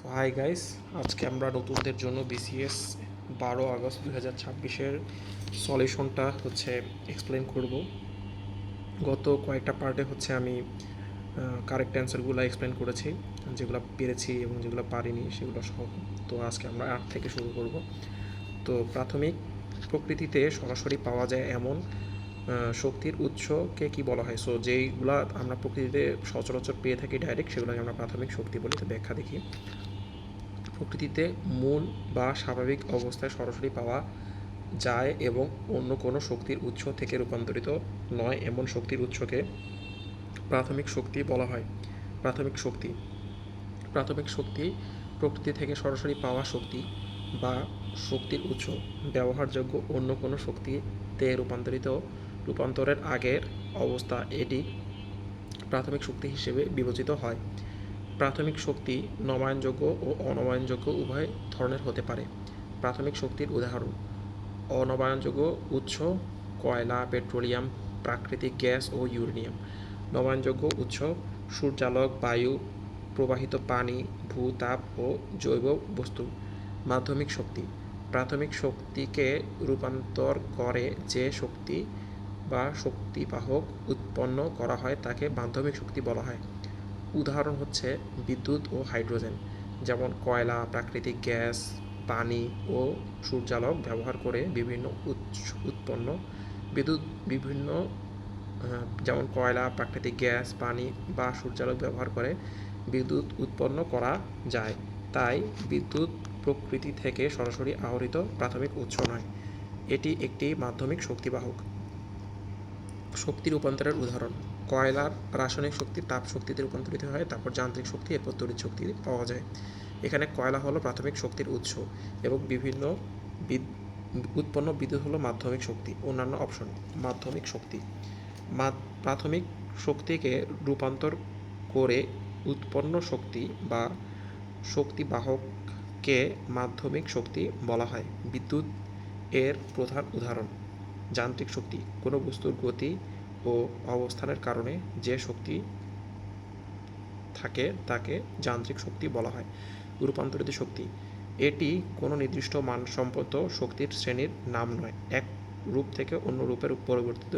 So hi guys, আজকে আমরা নতুনদের জন্য বিসিএস 12 আগস্ট 2026-এর সলিউশনটা এক্সপ্লেন করব। গত কয়েকটা পার্টে আমি কারেক্ট অ্যান্সারগুলো এক্সপ্লেন করেছি, যেগুলো পেরেছি এবং যেগুলো পারিনি সেগুলো সহ। তো আজকে আমরা 8 থেকে শুরু করব। তো প্রাথমিক প্রকৃতিতে সরাসরি পাওয়া যায় এমন শক্তির উৎসকে কি বলা হয়? সো যেইগুলা আমরা প্রকৃতিতে সচরাচর পেয়ে থাকি ডাইরেক্ট, সেগুলোকে আমরা প্রাথমিক শক্তি বলি। তো ব্যাখ্যা দেখি। প্রকৃতিতে মূল বা স্বাভাবিক অবস্থায় সরাসরি পাওয়া যায় এবং অন্য কোনো শক্তির উৎস থেকে রূপান্তরিত নয় এমন শক্তির উৎসকে প্রাথমিক শক্তি বলা হয়। প্রাথমিক শক্তি প্রাথমিক শক্তি প্রকৃতি থেকে সরাসরি পাওয়া শক্তি বা শক্তির উৎস ব্যবহারযোগ্য অন্য কোনো শক্তিতে রূপান্তরের আগের অবস্থা, এটি প্রাথমিক শক্তি হিসেবে বিবেচিত হয়। প্রাথমিক শক্তি নবায়নযোগ্য ও অনবায়নযোগ্য উভয় ধরনের হতে পারে। প্রাথমিক শক্তির উদাহরণ: অনবায়নযোগ্য উৎস কয়লা, পেট্রোলিয়াম, প্রাকৃতিক গ্যাস ও ইউরেনিয়াম। নবায়নযোগ্য উৎস সূর্যালোক, বায়ু, প্রবাহিত পানি, ভূতাপ ও জৈব বস্তু। মাধ্যমিক শক্তি প্রাথমিক শক্তিকে রূপান্তর করে যে শক্তি বা শক্তিবাহক উৎপন্ন করা হয় তাকে মাধ্যমিক শক্তি বলা হয়। উদাহরণ বিদ্যুৎ ও হাইড্রোজেন, যেমন কয়লা, প্রাকৃতিক গ্যাস, পানি ও সূর্যালোক ব্যবহার করে বিভিন্ন উৎপন্ন বিদ্যুৎ বিভিন্ন যেমন কয়লা, প্রাকৃতিক গ্যাস, পানি বা সূর্যালোক ব্যবহার করে বিদ্যুৎ উৎপন্ন করা যায়। তাই বিদ্যুৎ প্রকৃতি থেকে সরাসরি আহরিত প্রাথমিক উৎস নয়, এটি একটি মাধ্যমিক শক্তিবাহক। শক্তি রূপান্তরের উদাহরণ: কয়লার রাসায়নিক শক্তি তাপ শক্তিতে রূপান্তরিত হয়, তারপর যান্ত্রিক শক্তি, এরপর তড়িৎ শক্তি পাওয়া যায়। এখানে কয়লা হলো প্রাথমিক শক্তির উৎস এবং বিভিন্ন উৎপন্ন বিদ্যুৎ হলো মাধ্যমিক শক্তি। অন্যান্য অপশন: মাধ্যমিক শক্তি প্রাথমিক শক্তিকে রূপান্তর করে উৎপন্ন শক্তি বা শক্তিবাহককে মাধ্যমিক শক্তি বলা হয়। বিদ্যুৎ এর প্রধান উদাহরণ: যান্ত্রিক শক্তি কোনো বস্তুর গতি ও অবস্থানের কারণে যে শক্তি থাকে তাকে যান্ত্রিক শক্তি বলা হয়। রূপান্তরিত শক্তি এটি কোনো নির্দিষ্ট মানসম্পন্ন শক্তির শ্রেণীর নাম নয়। এক রূপ থেকে অন্য রূপের পরিবর্তিত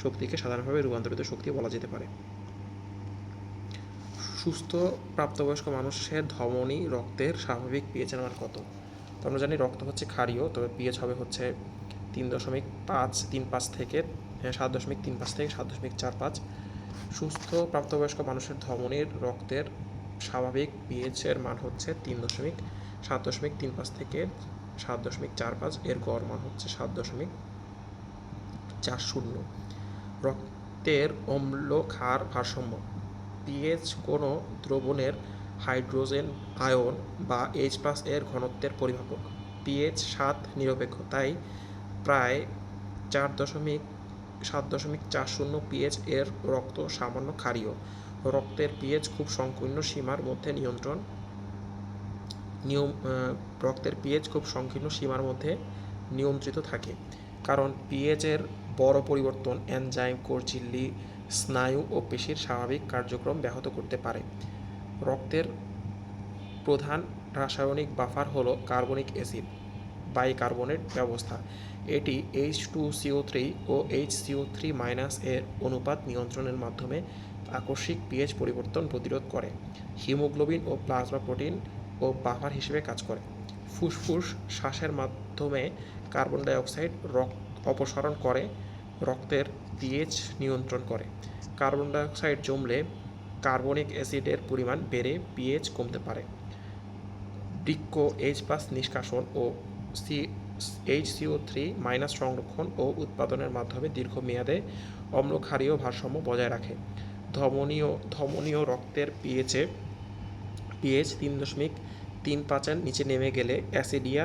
শক্তিকে সাধারণভাবে রূপান্তরিত শক্তি বলা যেতে পারে। সুস্থ প্রাপ্তবয়স্ক মানুষের ধমনী রক্তের স্বাভাবিক পিএইচের মান কত? তো আমরা জানি রক্ত ক্ষারীয়, তবে পিএইচ হবে 3.35 থেকে 7.35 থেকে 7.45। সুস্থ প্রাপ্তবয়স্ক মানুষের ধমনীর রক্তের স্বাভাবিক পিএইচের মান 7.35 থেকে 7.45। এর গড় মান 7.40। রক্তের অম্ল ক্ষার ভারসাম্য: পিএইচ কোনো দ্রবণের হাইড্রোজেন আয়ন বা H+ এর ঘনত্বের পরিমাপক। পিএইচ 7 নিরপেক্ষ, তাই প্রায় 7.40 পিএইচ এর রক্ত সামান্য ক্ষারীয়। রক্তের পিএইচ খুব সংকীর্ণ সীমার মধ্যে নিয়ন্ত্রিত থাকে, কারণ পিএইচের বড় পরিবর্তন এনজাইম, কোষ ঝিল্লি, স্নায়ু ও পেশির স্বাভাবিক কার্যক্রম ব্যাহত করতে পারে। রক্তের প্রধান রাসায়নিক বাফার হলো কার্বনিক অ্যাসিড বাইকার্বনেট ব্যবস্থা। এটি H2CO3 ও HCO3- এর অনুপাত নিয়ন্ত্রণের মাধ্যমে আকস্মিক পিএইচ পরিবর্তন প্রতিরোধ করে। হিমোগ্লোবিন ও প্লাজমা প্রোটিন ও বাফার হিসেবে কাজ করে। ফুসফুস শ্বাসের মাধ্যমে কার্বন ডাই অক্সাইড অপসারণ করে রক্তের পিএইচ নিয়ন্ত্রণ করে। কার্বন ডাই অক্সাইড জমলে কার্বনিক অ্যাসিডের পরিমাণ বেড়ে পিএইচ কমতে পারে। বৃক্ক H+ নিষ্কাশন ও HCO3- সংরক্ষণ ও উৎপাদনের মাধ্যমে দীর্ঘমেয়াদে অম্লক্ষারীয় ভারসাম্য বজায় রাখে। ধমনীয় রক্তের পিএইচ 3.35-এর নিচে নেমে গেলে অ্যাসিডিয়া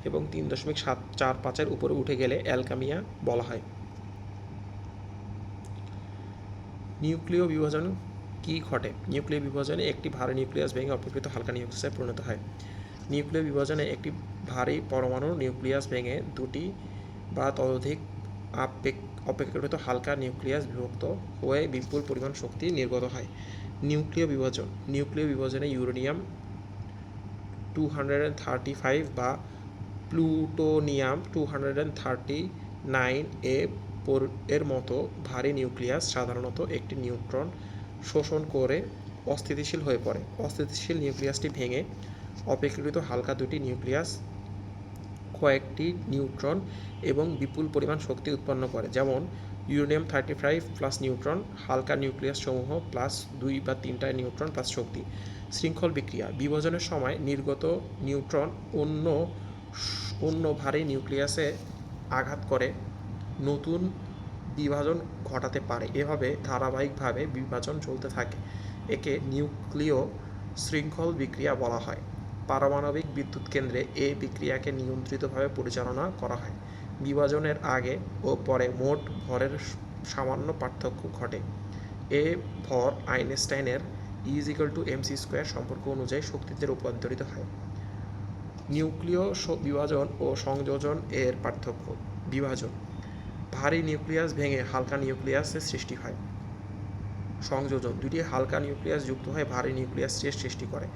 এবং 3.45-এর উপরে উঠে গেলে অ্যালকামিয়া বলা হয়। নিউক্লিয় বিভাজন কি ঘটে? নিউক্লিয় বিভাজনে একটি ভারী নিউক্লিয়াস ভেঙে অপেক্ষাকৃত হালকা নিউক্লিয়াসে পরিণত হয়। নিউক্লিয় বিভাজনে একটি ভারী পরমাণুর নিউক্লিয়াস ভেঙে দুটি বা ততোধিক অপেক্ষাকৃত হালকা নিউক্লিয়াস বিভক্ত হয়ে বিপুল পরিমাণ শক্তি নির্গত হয়। নিউক্লিয় বিভাজনে ইউরেনিয়াম 235 বা প্লুটোনিয়াম 239 এর মতো ভারী নিউক্লিয়াস সাধারণত একটি নিউট্রন শোষণ করে অস্থিতিশীল হয়ে পড়ে। অস্থিতিশীল নিউক্লিয়াসটি ভেঙে অপেক্ষাকৃত হালকা দুটি নিউক্লিয়াস, কয়েকটি নিউট্রন এবং বিপুল পরিমাণ শক্তি উৎপন্ন করে, যেমন ইউরেনিয়াম 35 প্লাস নিউট্রন, হালকা নিউক্লিয়াস সমূহ প্লাস 2 বা 3টা নিউট্রন প্লাস শক্তি। শৃঙ্খল বিক্রিয়া: বিভাজনের সময় নির্গত নিউট্রন অন্য ভারী নিউক্লিয়াসে আঘাত করে নতুন বিভাজন ঘটাতে পারে। এভাবে ধারাবাহিকভাবে বিভাজন চলতে থাকে। একে নিউক্লিয় শৃঙ্খল বিক্রিয়া বলা হয়। পারমাণবিক বিদ্যুৎ কেন্দ্রে এই বিক্রিয়াকে নিয়ন্ত্রিতভাবে পরিচালনা করা হয়। বিভাজনের আগে ও পরে মোট ভরের সামান্য পার্থক্য ঘটে। এ ভর আইনস্টাইনের E=mc² সম্পর্ক অনুযায়ী শক্তিতে রূপান্তরিত হয়। নিউক্লিয় বিভাজন ও সংযোজন এর পার্থক্য। বিভাজন: ভারী নিউক্লিয়াস ভেঙে হালকা নিউক্লিয়াসের সৃষ্টি হয়। সংযোজন: দুইটি হালকা নিউক্লিয়াস যুক্ত হয়ে ভারী নিউক্লিয়াসের সৃষ্টি করে।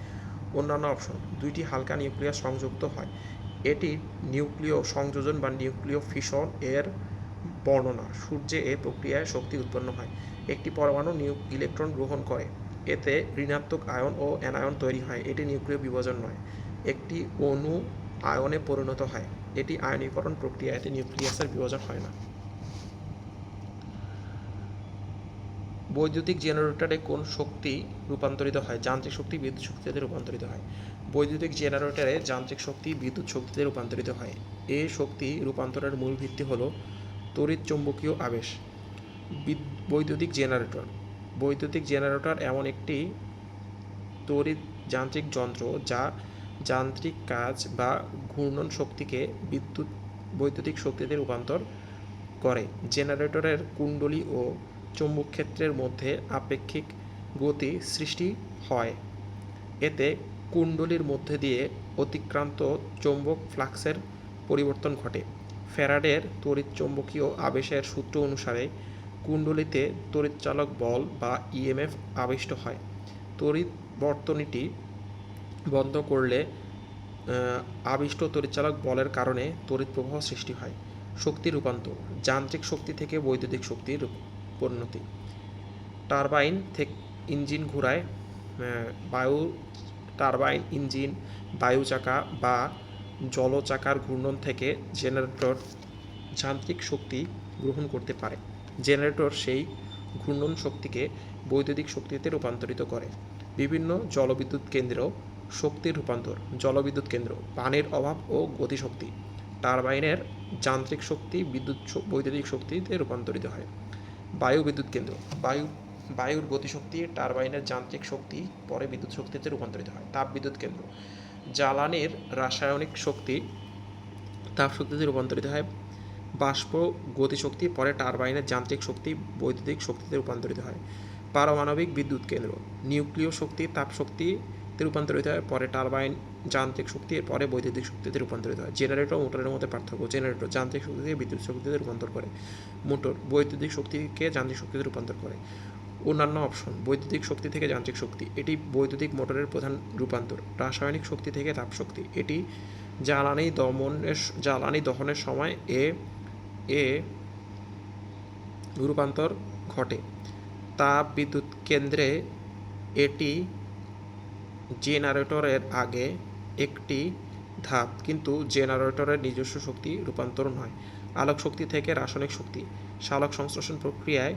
অন্যান্য অপশন: দুইটি হালকা নিউক্লিয়াস সংযুক্ত হয়। এটি নিউক্লিয় সংযোজন বা নিউক্লিয় ফিশন এর বর্ণনা। সূর্যে এই প্রক্রিয়ায় শক্তি উৎপন্ন হয়। একটি পরমাণু ইলেকট্রন গ্রহণ করে, এতে ঋণাত্মক আয়ন ও অ্যানায়ন তৈরি হয়। এটি নিউক্লিয় বিভাজন নয়। একটি অণু আয়নে পরিণত হয়, এটি আয়নীকরণ প্রক্রিয়া। এতে নিউক্লিয়াসের বিভাজন হয় না। বৈদ্যুতিক জেনারেটরে কোন শক্তি রূপান্তরিত হয়? যান্ত্রিক শক্তি বিদ্যুৎ শক্তিতে রূপান্তরিত হয়। বৈদ্যুতিক জেনারেটরে যান্ত্রিক শক্তি বিদ্যুৎ শক্তিতে রূপান্তরিত হয়। এই শক্তি রূপান্তরের মূল ভিত্তি হল তড়িৎ চৌম্বকীয় আবেশ। বৈদ্যুতিক জেনারেটর: বৈদ্যুতিক জেনারেটর এমন একটি তড়িৎ যান্ত্রিক যন্ত্র যা যান্ত্রিক কাজ বা ঘূর্ণন শক্তিকে বৈদ্যুতিক শক্তিতে রূপান্তর করে। জেনারেটরের কুণ্ডলী ও চৌম্বক ক্ষেত্রের মধ্যে আপেক্ষিক গতি সৃষ্টি হয়। এতে কুণ্ডলীর মধ্যে দিয়ে অতিক্রান্ত চৌম্বক ফ্লাক্সের পরিবর্তন ঘটে। ফ্যারাডের তড়িৎ চৌম্বকীয় আবেশের সূত্র অনুসারে কুণ্ডলীতে তড়িৎচালক বল বা ইএমএফ আবিষ্ট হয়। তড়িৎ বর্তনীটি বন্ধ করলে আবিষ্ট তড়িৎচালক বলের কারণে তড়িৎ প্রবাহ সৃষ্টি হয়। শক্তি রূপান্তর: যান্ত্রিক শক্তি থেকে বৈদ্যুতিক শক্তির পরিণতি। টারবাইন থেকে ইঞ্জিন ঘোড়ায়, টারবাইন ইঞ্জিন, বায়ু চাকা বা জলচাকার ঘূর্ণন থেকে জেনারেটর যান্ত্রিক শক্তি গ্রহণ করতে পারে। জেনারেটর সেই ঘূর্ণন শক্তিকে বৈদ্যুতিক শক্তিতে রূপান্তরিত করে। বিভিন্ন জলবিদ্যুৎ কেন্দ্র শক্তির রূপান্তর। জলবিদ্যুৎ কেন্দ্র: পানির অভাব ও গতিশক্তি। টারবাইনের যান্ত্রিক শক্তি বৈদ্যুতিক শক্তিতে রূপান্তরিত হয়। বায়ু বিদ্যুৎ কেন্দ্র: বায়ুর গতিশক্তি টারবাইনের যান্ত্রিক শক্তি পরে বিদ্যুৎ শক্তিতে রূপান্তরিত হয়। তাপবিদ্যুৎ কেন্দ্র: জ্বালানির রাসায়নিক শক্তি তাপশক্তিতে রূপান্তরিত হয়। বাষ্প গতিশক্তি পরে টারবাইনের যান্ত্রিক শক্তি বৈদ্যুতিক শক্তিতে রূপান্তরিত হয়। পারমাণবিক বিদ্যুৎ কেন্দ্র: নিউক্লিয় শক্তি তাপশক্তিতে রূপান্তরিত হয়, পরে টারবাইন যান্ত্রিক শক্তি, পরে বৈদ্যুতিক শক্তিতে রূপান্তরিত হয়। জেনারেটর ও মোটরের মধ্যে পার্থক্য। জেনারেটর যান্ত্রিক শক্তি থেকে বিদ্যুৎ শক্তিতে রূপান্তর করে। মোটর বৈদ্যুতিক শক্তিকে যান্ত্রিক শক্তিতে রূপান্তর করে। অন্যান্য অপশন: বৈদ্যুতিক শক্তি থেকে যান্ত্রিক শক্তি, এটি বৈদ্যুতিক মোটরের প্রধান রূপান্তর। রাসায়নিক শক্তি থেকে তাপশক্তি, এটি জ্বালানি দহনের সময় এ রূপান্তর ঘটে। তাপ বিদ্যুৎ কেন্দ্রে এটি জেনারেটরের আগে একটি ধাপ, কিন্তু জেনারেটরের নিজস্ব শক্তি রূপান্তর নয়। আলোক শক্তি থেকে রাসায়নিক শক্তি: সালোক সংশ্লেষণ প্রক্রিয়ায়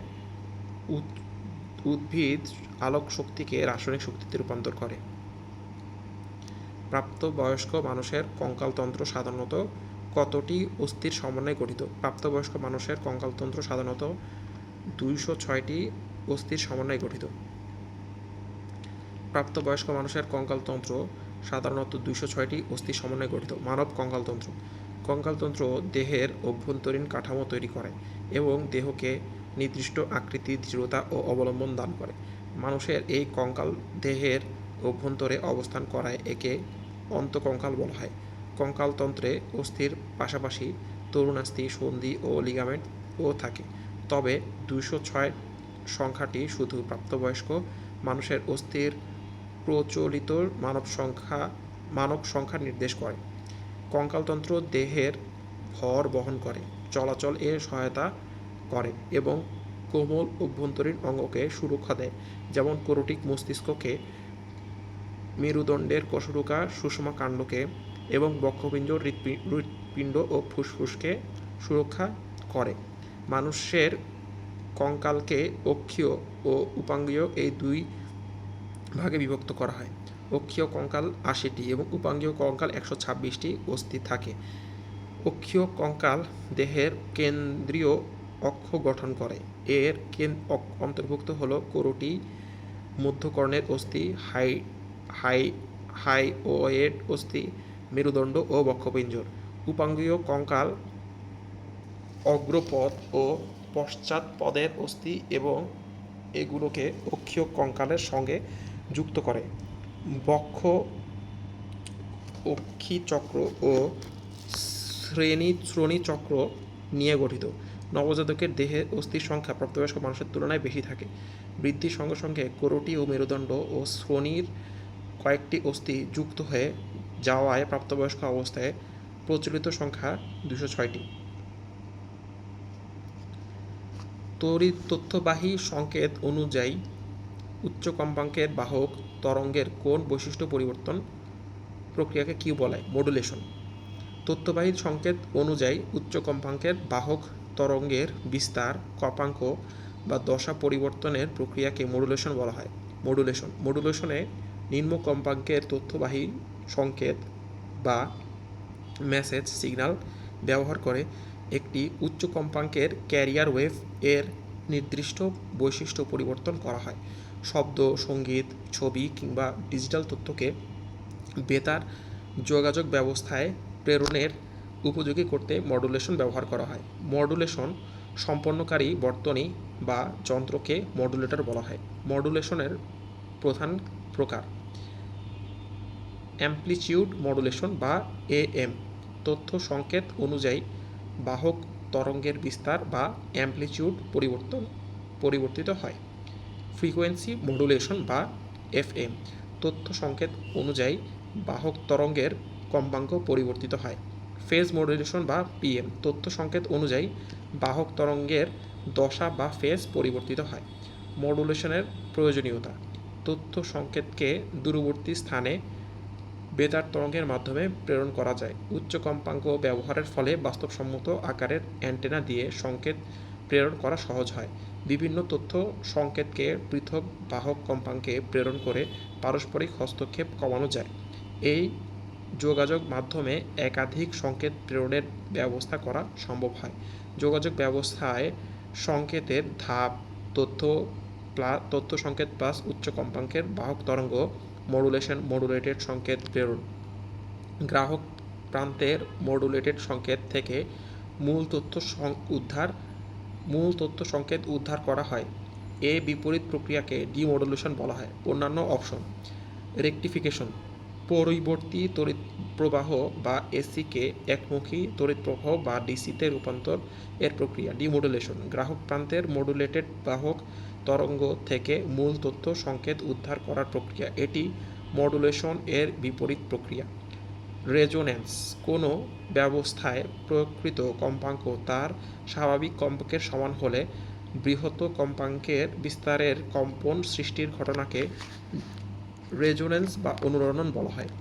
উদ্ভিদ আলোক শক্তিকে রাসায়নিক শক্তিতে রূপান্তর করে। প্রাপ্তবয়স্ক মানুষের কঙ্কালতন্ত্র সাধারণত কতটি অস্থির সমন্বয়ে গঠিত? প্রাপ্তবয়স্ক মানুষের কঙ্কালতন্ত্র সাধারণত 206টি অস্থির সমন্বয়ে গঠিত। প্রাপ্তবয়স্ক মানুষের কঙ্কালতন্ত্র সাধারণত 206টি অস্থির সমন্বয়ে গঠিত। মানব কঙ্কালতন্ত্র: কঙ্কালতন্ত্র দেহের অভ্যন্তরীণ কাঠামো তৈরি করে এবং দেহকে নির্দিষ্ট আকৃতি, দৃঢ়তা ও অবলম্বন দান করে। মানুষের এই কঙ্কাল দেহের অভ্যন্তরে অবস্থান করায় একে অন্তঃকঙ্কাল বলা হয়। কঙ্কালতন্ত্রে অস্থির পাশাপাশি তরুণাস্থি, সন্ধি ও লিগামেন্টও থাকে। তবে 206 সংখ্যাটি শুধু প্রাপ্তবয়স্ক মানুষের অস্থির। প্রচলিত মানব সংখ্যা মানক সংখ্যা নির্দেশ করে। কঙ্কালতন্ত্র দেহের ভর বহন করে, চলাচল এ সহায়তা করে এবং কোমল অভ্যন্তরীণ অঙ্গকে সুরক্ষা দেয়, যেমন কোরটিক মস্তিষ্ককে, মেরুদণ্ডের কশরুকা সুষমা কাণ্ডকে এবং বক্ষপিণ্ড হৃৎপিণ্ড ও ফুসফুসকে সুরক্ষা করে। মানুষের কঙ্কালকে অক্ষীয় ও উপাঙ্গীয় এই দুই ভাগে বিভক্ত করা হয়। অক্ষীয় কঙ্কাল ৮০টি এবং উপাঙ্গীয় কঙ্কাল ১২৬টি অস্থি থাকে। অক্ষীয় কঙ্কাল দেহের কেন্দ্রীয় অক্ষ গঠন করে। এর অন্তর্ভুক্ত হল কোরটি, মধ্যকর্ণের অস্থি, হাইওয়েড অস্থি, মেরুদণ্ড ও বক্ষপিঞ্জর। উপাঙ্গীয় কঙ্কাল অগ্রপদ ও পশ্চাৎপদের অস্থি এবং এগুলোকে অক্ষীয় কঙ্কালের সঙ্গে যুক্ত করে। বক্ষ অক্ষিচক্র ও শ্রোণীচক্র নিয়ে গঠিত। নবজাতকের দেহে অস্থির সংখ্যা প্রাপ্তবয়স্ক মানুষের তুলনায় বেশি থাকে। বৃদ্ধির সঙ্গে সঙ্গে কোরটি ও মেরুদণ্ড ও শ্রোণীর কয়েকটি অস্থি যুক্ত হয়ে যাওয়ায় প্রাপ্তবয়স্ক অবস্থায় প্রচলিত সংখ্যা ২০৬টি। তড়িৎ তথ্যবাহী সংকেত অনুযায়ী উচ্চ কম্পাঙ্কের বাহক তরঙ্গের কোন বৈশিষ্ট্য পরিবর্তন প্রক্রিয়াকে কি বলে? মডুলেশন। তথ্যবাহী সংকেত অনুযায়ী উচ্চ কম্পাঙ্কের বাহক তরঙ্গের বিস্তার, কম্পাঙ্ক বা দশা পরিবর্তনের প্রক্রিয়াকে মডুলেশন বলা হয়। মডুলেশনে নিম্ন কম্পাঙ্কের তথ্যবাহী সংকেত বা মেসেজ সিগন্যাল ব্যবহার করে একটি উচ্চ কম্পাঙ্কের ক্যারিয়ার ওয়েভ এর নির্দিষ্ট বৈশিষ্ট্য পরিবর্তন করা হয়। শব্দ, সঙ্গীত, ছবি কিংবা ডিজিটাল তথ্যকে বেতার যোগাযোগ ব্যবস্থায় প্রেরণের উপযোগী করতে মডুলেশন ব্যবহার করা হয়। মডুলেশন সম্পন্নকারী বর্তনী বা যন্ত্রকে মডুলেটর বলা হয়। মডুলেশনের প্রধান প্রকার: অ্যামপ্লিটিউড মডুলেশন বা AM, তথ্য সংকেত অনুযায়ী বাহক তরঙ্গের বিস্তার বা অ্যামপ্লিটিউড পরিবর্তিত হয়। ফ্রিকোয়েন্সি মডুলেশন বা FM, তথ্য সংকেত অনুযায়ী বাহক তরঙ্গের কম্পাঙ্ক পরিবর্তিত হয়। ফেজ মডুলেশন বা PM, তথ্য সংকেত অনুযায়ী বাহক তরঙ্গের দশা বা ফেজ পরিবর্তিত হয়। মডুলেশনের প্রয়োজনীয়তা: তথ্য সংকেতকে দূরবর্তী স্থানে বেতার তরঙ্গের মাধ্যমে প্রেরণ করা যায়। উচ্চ কম্পাঙ্ক ব্যবহারের ফলে বাস্তবসম্মত আকারের অ্যান্টেনা দিয়ে সংকেত প্রেরণ করা সহজ হয়। বিভিন্ন তথ্য সংকেতকে পৃথক বাহক কম্পাঙ্কে প্রেরণ করে পারস্পরিক হস্তক্ষেপ কমানো যায়। এই যোগাযোগ মাধ্যমে একাধিক সংকেত প্রেরণের ব্যবস্থা করা সম্ভব হয়। যোগাযোগ ব্যবস্থায় সংকেতের ধাপ, তথ্য সংকেত প্লাস উচ্চ কম্পাঙ্কের বাহক তরঙ্গ, মডুলেটেড সংকেত প্রেরণ। গ্রাহক প্রান্তের মডুলেটেড সংকেত থেকে মূল তথ্য সংকেত উদ্ধার করা হয়। এই বিপরীত প্রক্রিয়াকে ডিমডুলেশন বলা হয়। অন্যান্য অপশন: রেকটিফিকেশন, পরিবর্তী তড়িৎ প্রবাহ বা এসিকে একমুখী তড়িৎ প্রবাহ বা ডিসিতে রূপান্তর এর প্রক্রিয়া। ডিমডুলেশন, গ্রাহক প্রান্তের মডুলেটেড বাহক তরঙ্গ থেকে মূল তথ্য সংকেত উদ্ধার করার প্রক্রিয়া। এটি মডুলেশন এর বিপরীত প্রক্রিয়া। রেজোন্যান্স, কোনো ব্যবস্থায় প্রকৃত কম্পাঙ্ক তার স্বাভাবিক কম্পাঙ্কের সমান হলে বৃহৎ কম্পাঙ্কের বিস্তারের কম্পন সৃষ্টির ঘটনাকে রেজোন্যান্স বা অনুরণন বলা হয়।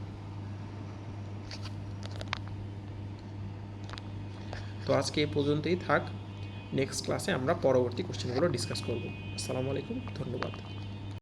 তো আজকে এই পর্যন্তই থাক। নেক্সট ক্লাসে আমরা পরবর্তী কোশ্চেনগুলো ডিসকাস করব। আসসালামু আলাইকুম, ধন্যবাদ।